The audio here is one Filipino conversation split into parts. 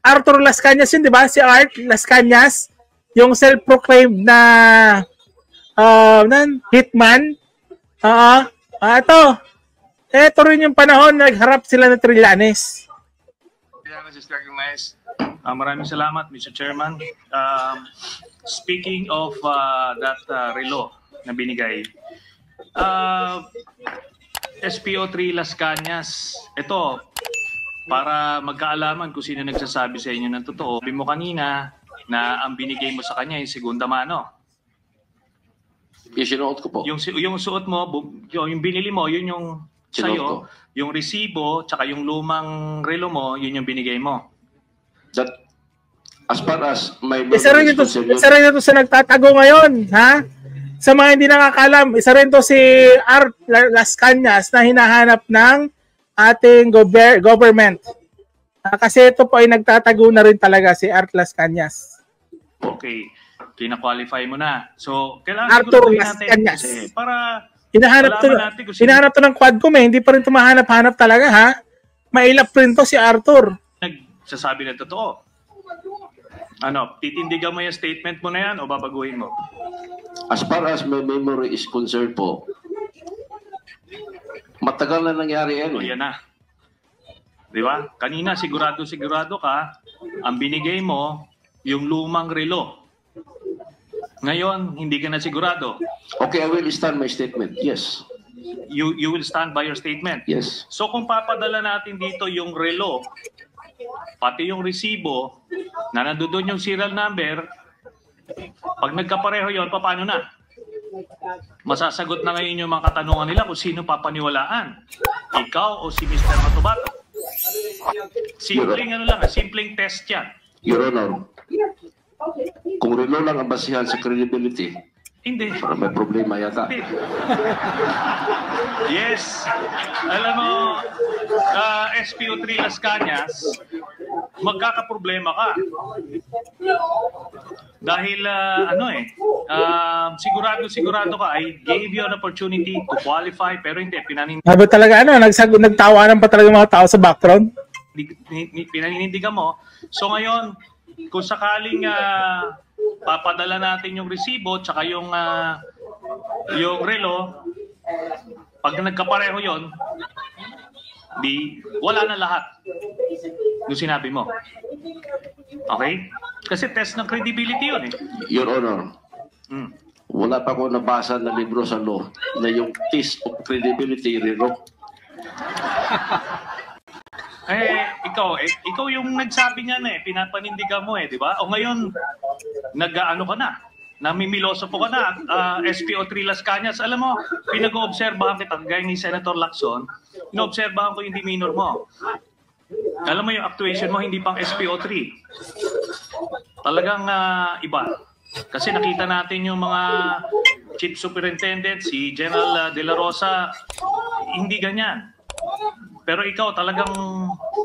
Arthur Las Cañas yun, di ba? Si Art Las Cañas, yung self-proclaimed na hitman. Ito rin yung panahon na nagharap sila ng Trillanes. Maraming salamat, Mr. Chairman. Speaking of that relo na binigay, SPO3 Las Cañas, ito, para magkaalaman kung sino nagsasabi sa inyo ng totoo. Sabi mo kanina na ang binigay mo sa kanya yung segunda mano. Yung sinuot ko po. Yung suot mo, yung binili mo, yun yung sa'yo. Yung resibo, tsaka yung lumang relo mo, yun yung binigay mo. That, as far as my... Isa rin ito sa nagtatago ngayon, ha? Sa mga hindi nakakalam, isa rin to si Art Las Cañas na hinahanap ng ating government. Kasi ito po ay nagtatago na rin talaga si Art Las Cañas. Okay. Kina-qualify mo na. So, kailangan Arthur Las Cañas. Para hinahanap to ng Quadcom eh. Hindi pa rin tumahanap-hanap talaga, ha? Mailap rin to si Arthur. Nagsasabi na totoo. Ano, titindigan mo yung statement mo na yan o babaguhin mo? As far as my memory is concerned po, matagal na nangyari yan. Yan na. Di ba? Kanina, sigurado ka, ang binigay mo, yung lumang relo. Ngayon, hindi ka na sigurado. Okay, I will stand my statement. Yes. You will stand by your statement? Yes. So kung papadala natin dito yung relo, pati yung resibo, na nandoon yung serial number, pag nagkapareho yon, paano na? Masasagot na ngayon yung mga katanungan nila kung sino papaniwalaan. Ikaw o si Mr. Matubato. Simpleng test yan. Your Honor, kung relo lang ang basihan sa credibility, hindi. Para may problema yata. Hindi. Yes. Alam mo, SPO3 Las Cañas, magkakaproblema ka. Dahil, sigurado ka, I gave you an opportunity to qualify, pero hindi, Sabi talaga, nagtawanan pa talaga mga tao sa background? Pinaninindigan mo. So ngayon, kung sakaling papadala natin yung resibo tsaka yung relo, pag nagkapareho yon, wala na lahat yung sinabi mo. Okay? Kasi test ng credibility yun eh. Your Honor, wala pa ako nabasa na libro sa law na yung test of credibility relo. Ikaw yung nagsabi niyan eh, pinapanindigan mo eh, di ba? O ngayon, nag-ano ka na, namimiloso po ka na, SPO3 Las Cañas. Alam mo, pinag-oobserbahan kita, gaya ni Senator Lacson, inoobserbahan ko yung demeanor mo. Alam mo yung actuation mo, hindi pang SPO3. Talagang iba. Kasi nakita natin yung mga chief superintendent, si General De La Rosa, hindi ganyan. Pero ikaw talagang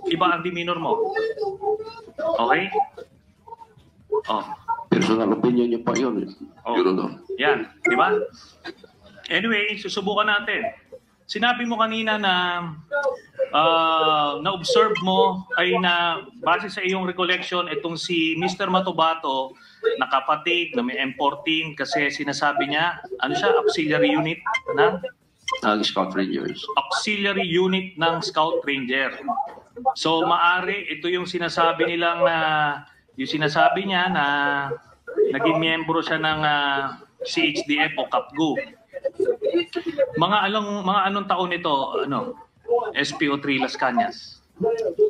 iba ang demeanor mo. Okay? Oh. Personal opinion niyo pa yun. Yan, di ba? Anyway, susubukan natin. Sinabi mo kanina na na-observe mo ay na base sa iyong recollection itong si Mr. Matubato na kapatid na may M14 kasi sinasabi niya, ano siya, auxiliary unit na? Scout Rangers. Auxiliary unit ng Scout Ranger. So maari ito yung sinasabi nilang yung sinasabi niya na naging miyembro siya ng CHDF o CAPGU. Mga anong taon ito, SPO3 Las Cañas?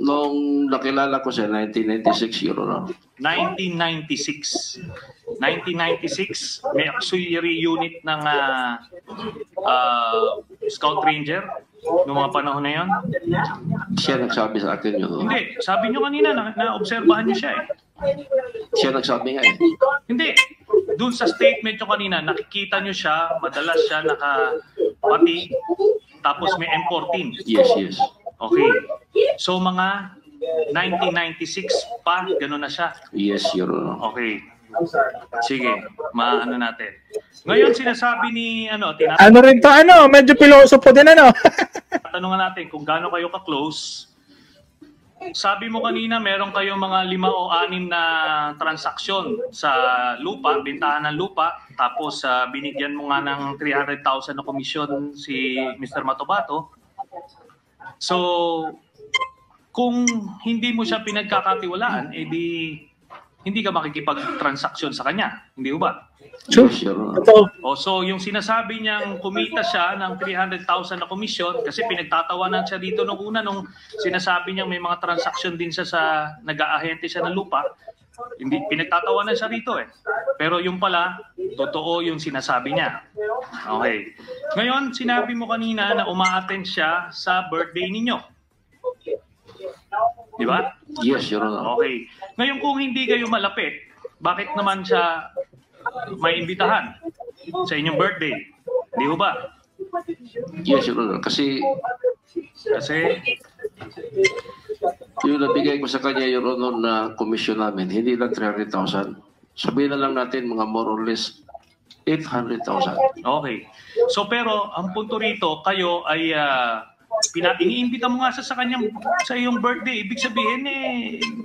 Nung nakilala ko siya 1996, Your Honor. 1996. 1996, may auxiliary unit ng Scout Ranger noong mga panahon na yon. Siya nagsabi sa akin yun. Hindi, sabi nyo kanina na-obserbahan nyo siya eh. Siya nagsabi nga eh. Hindi, doon sa statement nyo kanina, nakikita nyo siya, madalas siya nakapati, tapos may M14. Yes. Okay. So mga 1996 pa, gano'n na siya. Yes, Your Honor. Okay. Sige, maano natin. Ngayon sinasabi ni medyo piloso po din Tanungan natin kung gaano kayo ka-close sabi mo kanina meron kayong mga 5 o 6 na transaksyon sa lupa, bintahan ng lupa, tapos binigyan mo nga ng 300,000 na komisyon si Mr. Matobato. So, kung hindi mo siya pinagkakatiwalaan, edi hindi ka makikipag-transaksyon sa kanya. Hindi ba? Sure. So yung sinasabi niyang kumita siya ng 300,000 na komisyon kasi pinagtatawanan siya dito nung una nung sinasabi niyang may mga transaksyon din siya sa nag-aahente siya ng lupa. Hindi pinagtatawanan siya rito eh. Pero yung pala, totoo yung sinasabi niya. Okay. Ngayon, sinabi mo kanina na uma-attend siya sa birthday ninyo. Di ba? Yes, Your Honor. Okay. Ngayon kung hindi kayo malapit, bakit naman siya may imbitahan sa inyong birthday? Di ba? Yes, Your Honor. Kasi yung nabigay ko sa kanya, Your Honor, na komisyon namin, hindi lang 300,000. Sabihin na lang natin mga more or less 800,000. Okay. So pero ang punto rito, kayo ay iniimbita mo nga sa kanyang sa iyong birthday. Ibig sabihin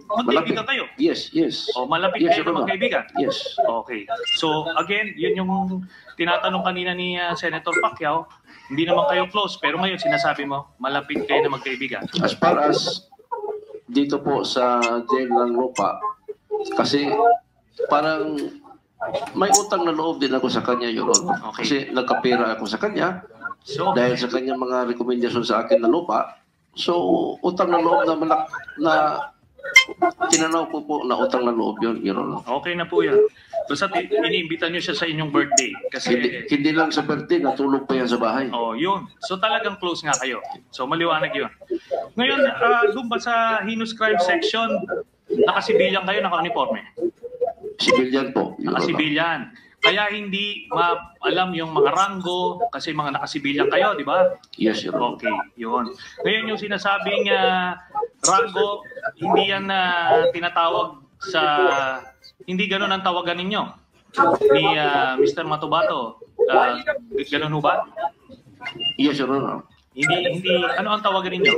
magkaibigan kayo. Yes, yes. O malapit kayo na magkaibigan. Yes. Okay. So again, yun yung tinatanong kanina ni Senator Pacquiao. Hindi naman kayo close, pero ngayon sinasabi mo malapit kayo na magkaibigan. As far as dito po sa jail ng lupa, kasi parang may utang na loob din ako sa kanya, Your Honor. Okay. Kasi nagkapera ako sa kanya. So, dahil sa kanyang mga rekomendasyon sa akin na lupa, so utang na loob na tinanaw ko po na utang na loob yun, Your Honor. Okay na po yan. Basta iniimbita nyo siya sa inyong birthday. Kasi hindi lang sa birthday, natulog pa yan sa bahay. Oh, yun. So talagang close nga kayo. So maliwanag yun. Ngayon, doon ba sa heinous crime section, nakasibilyan kayo, naka-uniforme? Civilian po, Your Honor. Nakasibilyan. Kaya hindi alam yung mga ranggo kasi mga nakasibilyan kayo, di ba? Yes, Your Honor. Okay, yun. Ngayon yung sinasabing ranggo, hindi yan tinatawag sa... Hindi ganun ang tawagan ninyo ni Mr. Matobato. Ganun ho ba? Yes, Your Honor. Hindi, ano ang tawagan ninyo?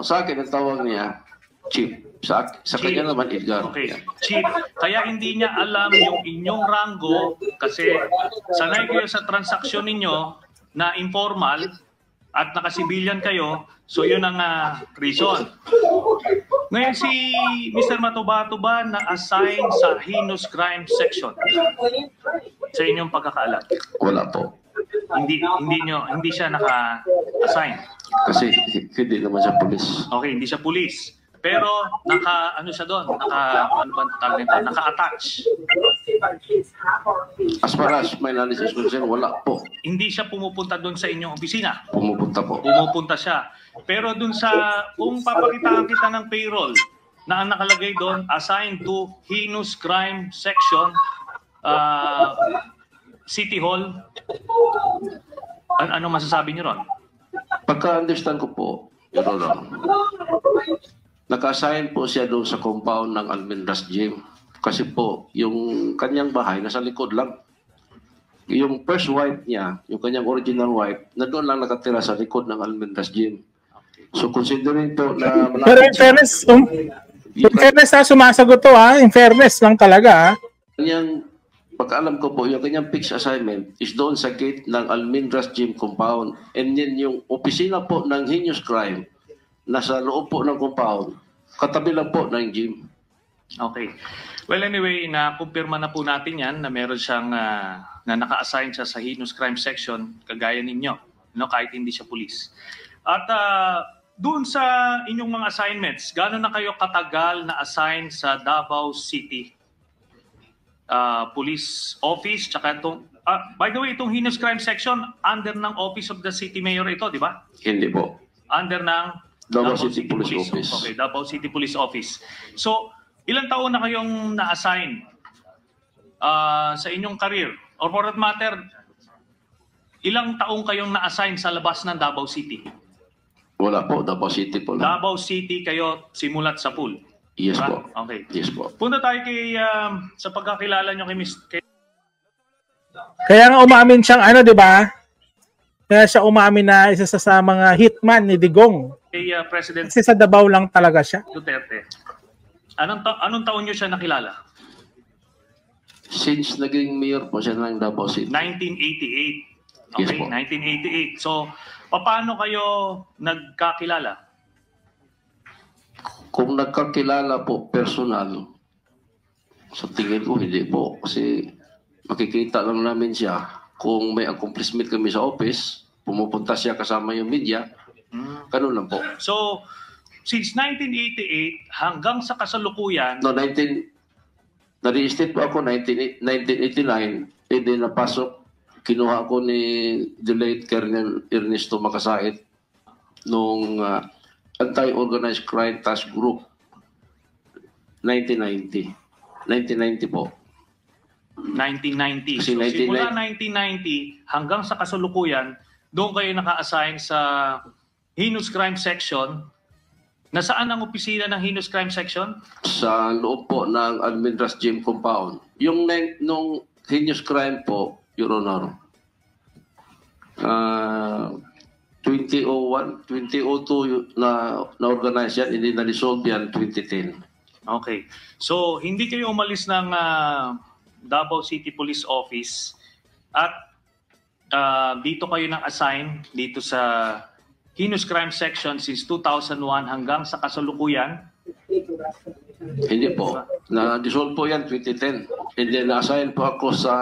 Sa akin, ang tawag niya, Chief. Sa kanya naman, Edgar. Okay. Chief, kaya hindi niya alam yung inyong ranggo kasi sanay kayo sa transaksyon ninyo na informal at nakasibilyan kayo, so yun ang reason. Ngayon si Mr. Matobato ba na-assign sa heinous crime section? Sa inyong pagkakaalam? Wala po. Hindi siya naka-assign. Kasi hindi naman siya pulis. Okay, hindi siya pulis. Pero ano siya doon? Naka-attach. As far as my knowledge is concerned, wala po. Hindi siya pumupunta doon sa inyong opisina. Pumupunta po. Pumupunta siya. Pero doon kung papakitaan kita ng payroll na ang nakalagay doon, assigned to heinous crime section, City Hall, ano masasabi niyo ron? Pagka-understand ko po, Your Honor, naka-assign po siya doon sa compound ng Almendras Gym. Kasi po, yung kanyang bahay nasa likod lang. Yung first wife niya, yung kanyang original wife, na doon lang nakatira sa likod ng Almendras Gym. So considering po na... Pero in fairness sumasagot to in fairness lang talaga Kanyang, pagkaalam ko po, yung kanyang fixed assignment is doon sa gate ng Almendras Gym compound. And then yung opisina po ng heinous crime, nasa loob po ng compound, katabi lang po ng gym. Okay. Well, anyway, na-kumpirma na po natin yan na meron siyang na naka-assign siya sa heinous crime section, kagaya ninyo, kahit hindi siya police. At doon sa inyong mga assignments, gaano na kayo katagal na assign sa Davao City Police Office? Tsaka itong, by the way, itong heinous crime section, under ng Office of the City Mayor ito, di ba? Hindi po. Under ng Davao City Police Office. Okay, Davao City Police Office. So, ilang taon na kayong na-assign sa inyong career? Or for that matter, ilang taong kayong na-assign sa labas ng Davao City? Wala po, Davao City po lang. Davao City kayo simulat sa pool? Yes diba? po. Okay. Yes po. Punta tayo sa pagkakilala nyo kay Kaya nga umamin siyang di ba? Kaya siya umamin na isa sa mga hitman ni Digong. kay President Kasi sa Davao lang talaga siya. Duterte. Anong taon niyo siya nakilala? Since naging mayor po siya ng Davao City. 1988. Yes Okay, po. 1988. So, paano kayo nagkakilala? Kung nagkakilala po personal, sa tingin ko hindi po. Kasi makikita lang namin siya. Kung may accomplishment kami sa office, pumupunta siya kasama yung media, ganun lang po. So, since 1988 hanggang sa kasalukuyan, No, na-reinstate po ako 1989, and then napasok, kinuha ko ni the late Colonel Ernesto Makasait nung Anti-Organized Crime Task Group 1990 po. 1990. Kasi So, 1990 simula 1990 hanggang sa kasalukuyan, doon kayo naka-assign sa Heinous Crime Section. Nasaan ang opisina ng Heinous Crime Section? Sa loob po ng Almendras Gym Compound. Yung nung heinous crime po, Your Honor, 2001, 2002 na-organize yan, hindi na-resolve yan 2010. Okay. So, hindi kayo umalis ng Davao City Police Office at dito kayo nang-assign dito sa Heinous Crime Section since 2001 hanggang sa kasalukuyan? Hindi po. Na-dissolve po yan 2010. And then na-assign po ako sa...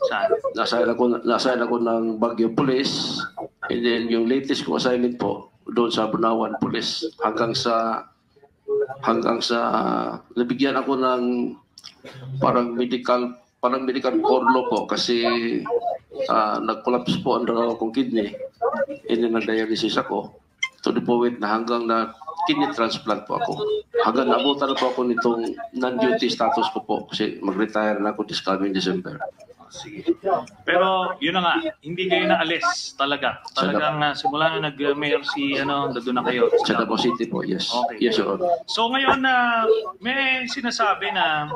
Saan? Na-assign ako ng Baguio Police. And then yung latest ko assignment po doon sa Bunawan Police hanggang sa nabigyan ako ng parang medical orlo po kasi nag-collapse po ang dalawa kong kidney. And then nag-dialysis ako to the point na hanggang na kidney transplant po ako. Hanggang naabutan na po ako nitong non-duty status ko po kasi mag-retire na ako this coming December. Sige. Pero yun na nga, hindi kayo naalis talaga. Talagang simula na nag-mayor si doon na kayo. Sa Davao City po, yes. Okay. Yes, Your Honor. So ngayon may sinasabi na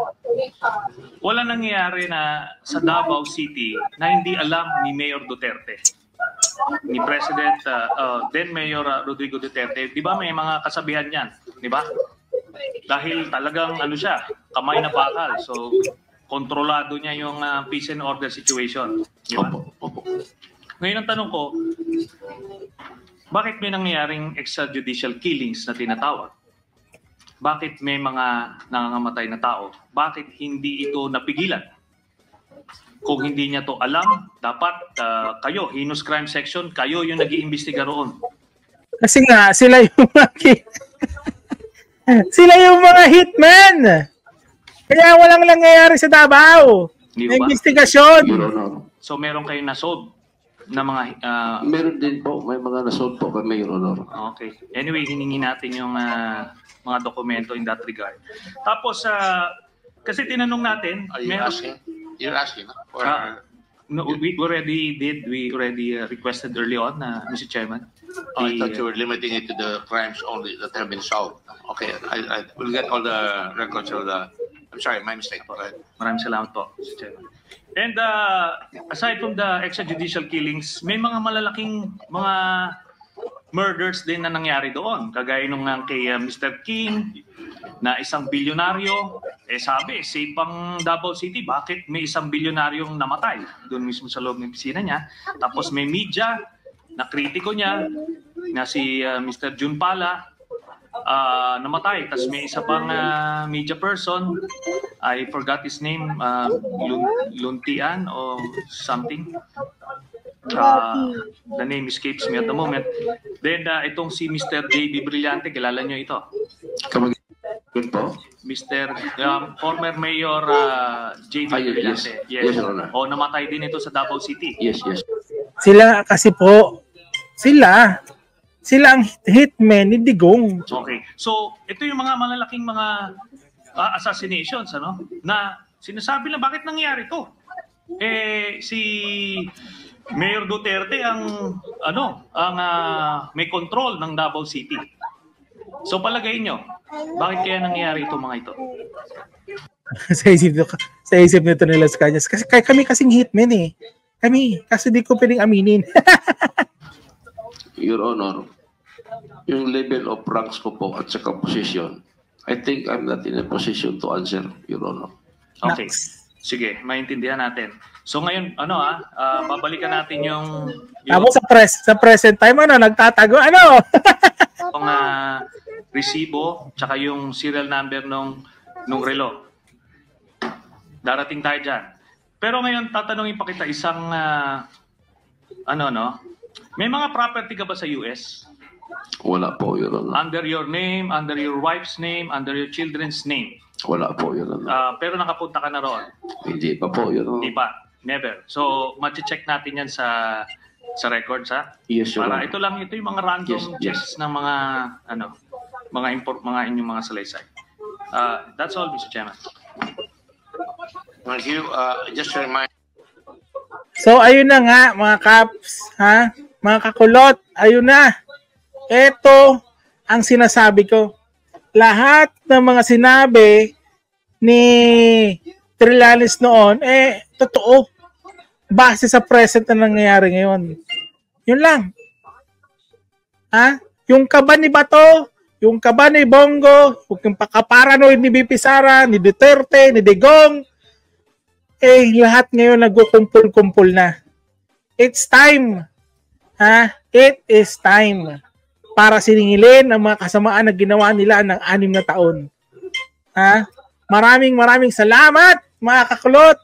wala nangyayari na sa Davao City na hindi alam ni Mayor Duterte. Ni President, then Mayor Rodrigo Duterte. Di ba may mga kasabihan yan? Di ba? Dahil talagang siya, kamay na bakal. So, kontrolado niya yung peace and order situation. Di ba? Opo. Ngayon ang tanong ko, bakit may nangyayaring extrajudicial killings na tinatawag? Bakit may mga nangangamatay na tao? Bakit hindi ito napigilan? Kung hindi niya to alam, dapat kayo, Heinous Crime Section, kayo yung nag-iimbestiga roon. Kasi nga, sila yung sila yung mga hitman. Kaya walang nangyayari sa Davao. Di ba? Investigasyon. Your Honor. So meron kayong nasolve na mga... Meron din po, may mga nasolve po kami, Your Honor. Okay. Anyway, hiningi natin yung mga dokumento in that regard. Tapos, kasi tinanong natin... You're asking, or... no, we already did. We already requested early on, Mr. Chairman. I thought you were limiting it to the crimes only that have been solved. Okay, I will get all the records of the... I'm sorry, my mistake. Go ahead. Maraming salamat po, Mr. Chairman. And aside from the extrajudicial killings, may mga malalaking mga murders din na nangyari doon. Kagaya nung kay Mr. King, na isang bilyonaryo. Sabi, safe pang Davao City, bakit may isang bilyonaryong namatay? Doon mismo sa loob ng opisina niya. Tapos may media na kritiko niya, na si Mr. Jun Pala, namatay. Tapos may isa pang media person, I forgot his name, Luntian or something. The name escapes me at the moment. Then itong si Mr. J.B. Brillante, kilala nyo ito? Good po? Mr. Former Mayor J.B. Brillante. Yes, Your Honor. Namatay din ito sa Davao City. Yes. Sila kasi po, sila ang hitman ni Digong. Okay. So, ito yung mga malalaking mga assassinations, na sinasabi lang bakit nangyari to. Si Mayor Duterte ang may control ng Davao City. So palagay nyo, bakit kaya nangyari ito mga ito? sa isip nito nila sa kanya. Kasi kami kasing hitman Kami, kasi di ko pwedeng aminin. Your Honor, yung level of ranks ko po at saka position, I think I'm not in a position to answer, Your Honor. Okay. Sige, maintindihan natin. So ngayon, babalikan natin yung Tapos sa present time, nagtatago, yung resibo, tsaka yung serial number nung relo. Darating tayo dyan. Pero ngayon, tatanungin pa kita isang, may mga property ka ba sa US? Wala po, Your Honor. Under your name, under your wife's name, under your children's name? Wala po, Your Honor. Pero nakapunta ka na roon? Hindi pa po, Your Honor. Hindi pa. Never. So, check natin yan sa records, ha? Yes, Your Para Honor. ito yung mga random checks ng mga, mga inyong mga salaysay. That's all, Mr. Chairman. Thank you. Just to remind. So, ayun na nga, mga kaps, ha? Mga kakulot, ayun na. Ito ang sinasabi ko. Lahat ng mga sinabi ni Trillanes noon, totoo. Base sa present na nangyayari ngayon. Yun lang. Ha? Yung kaba ni Bato, yung kaba ni Bongo, yung pakaparanoid ni BP Sara, ni Duterte, ni Digong, lahat ngayon nagkukumpul-kumpul na. It's time. Ha? It is time para siningilin ang mga kasamaan na ginawa nila ng 6 na taon. Ha? Maraming salamat, mga kakulot.